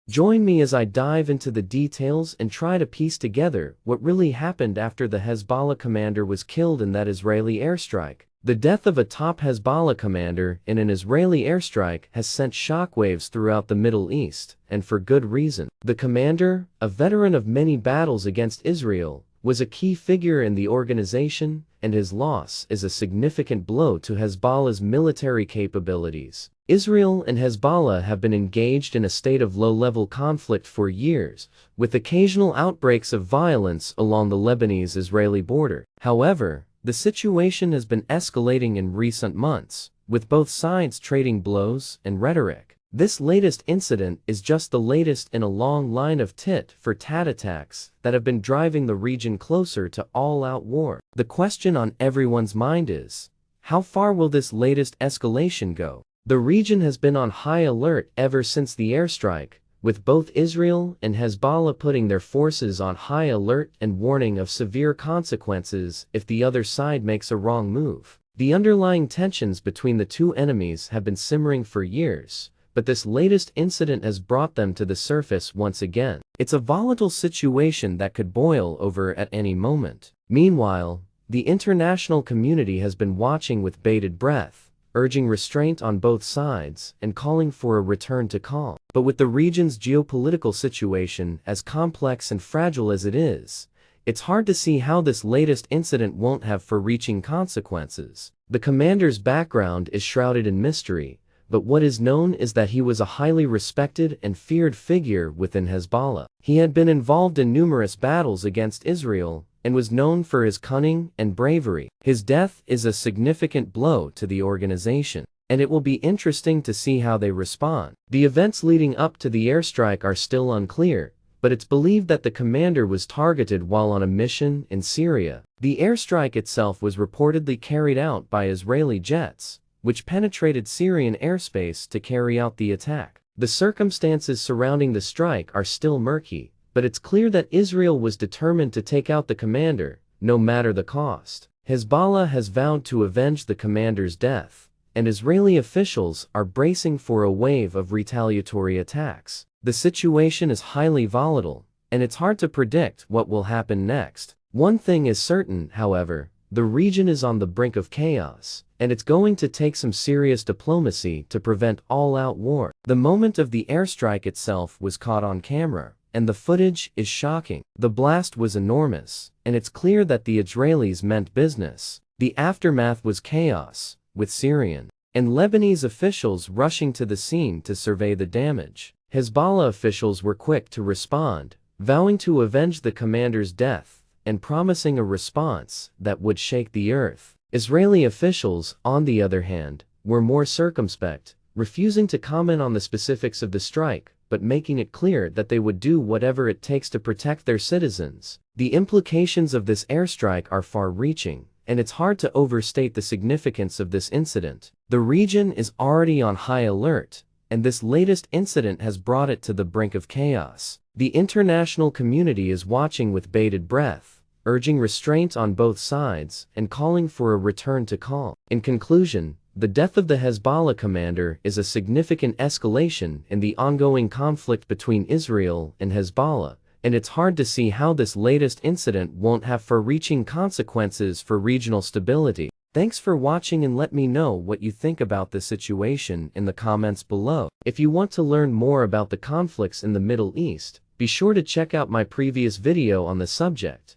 Join me as I dive into the details and try to piece together what really happened after the Hezbollah commander was killed in that Israeli airstrike. The death of a top Hezbollah commander in an Israeli airstrike has sent shockwaves throughout the Middle East, and for good reason. The commander, a veteran of many battles against Israel, was a key figure in the organization, and his loss is a significant blow to Hezbollah's military capabilities. Israel and Hezbollah have been engaged in a state of low-level conflict for years, with occasional outbreaks of violence along the Lebanese-Israeli border. However, the situation has been escalating in recent months, with both sides trading blows and rhetoric. This latest incident is just the latest in a long line of tit-for-tat attacks that have been driving the region closer to all-out war. The question on everyone's mind is, how far will this latest escalation go? The region has been on high alert ever since the airstrike, with both Israel and Hezbollah putting their forces on high alert and warning of severe consequences if the other side makes a wrong move. The underlying tensions between the two enemies have been simmering for years, but this latest incident has brought them to the surface once again. It's a volatile situation that could boil over at any moment. Meanwhile, the international community has been watching with bated breath, urging restraint on both sides and calling for a return to calm. But with the region's geopolitical situation as complex and fragile as it is, it's hard to see how this latest incident won't have far-reaching consequences. The commander's background is shrouded in mystery, but what is known is that he was a highly respected and feared figure within Hezbollah. He had been involved in numerous battles against Israel and was known for his cunning and bravery. His death is a significant blow to the organization, and it will be interesting to see how they respond. The events leading up to the airstrike are still unclear, but it's believed that the commander was targeted while on a mission in Syria. The airstrike itself was reportedly carried out by Israeli jets, which penetrated Syrian airspace to carry out the attack. The circumstances surrounding the strike are still murky, but it's clear that Israel was determined to take out the commander, no matter the cost. Hezbollah has vowed to avenge the commander's death, and Israeli officials are bracing for a wave of retaliatory attacks. The situation is highly volatile, and it's hard to predict what will happen next. One thing is certain, however, the region is on the brink of chaos, and it's going to take some serious diplomacy to prevent all-out war. The moment of the airstrike itself was caught on camera, and the footage is shocking. The blast was enormous, and it's clear that the Israelis meant business. The aftermath was chaos, with Syrian and Lebanese officials rushing to the scene to survey the damage. Hezbollah officials were quick to respond, vowing to avenge the commander's death and promising a response that would shake the earth. Israeli officials, on the other hand, were more circumspect, refusing to comment on the specifics of the strike, but making it clear that they would do whatever it takes to protect their citizens. The implications of this airstrike are far-reaching, and it's hard to overstate the significance of this incident. The region is already on high alert, and this latest incident has brought it to the brink of chaos. The international community is watching with bated breath, urging restraint on both sides and calling for a return to calm. In conclusion, the death of the Hezbollah commander is a significant escalation in the ongoing conflict between Israel and Hezbollah, and it's hard to see how this latest incident won't have far-reaching consequences for regional stability. Thanks for watching, and let me know what you think about the situation in the comments below. If you want to learn more about the conflicts in the Middle East, be sure to check out my previous video on the subject.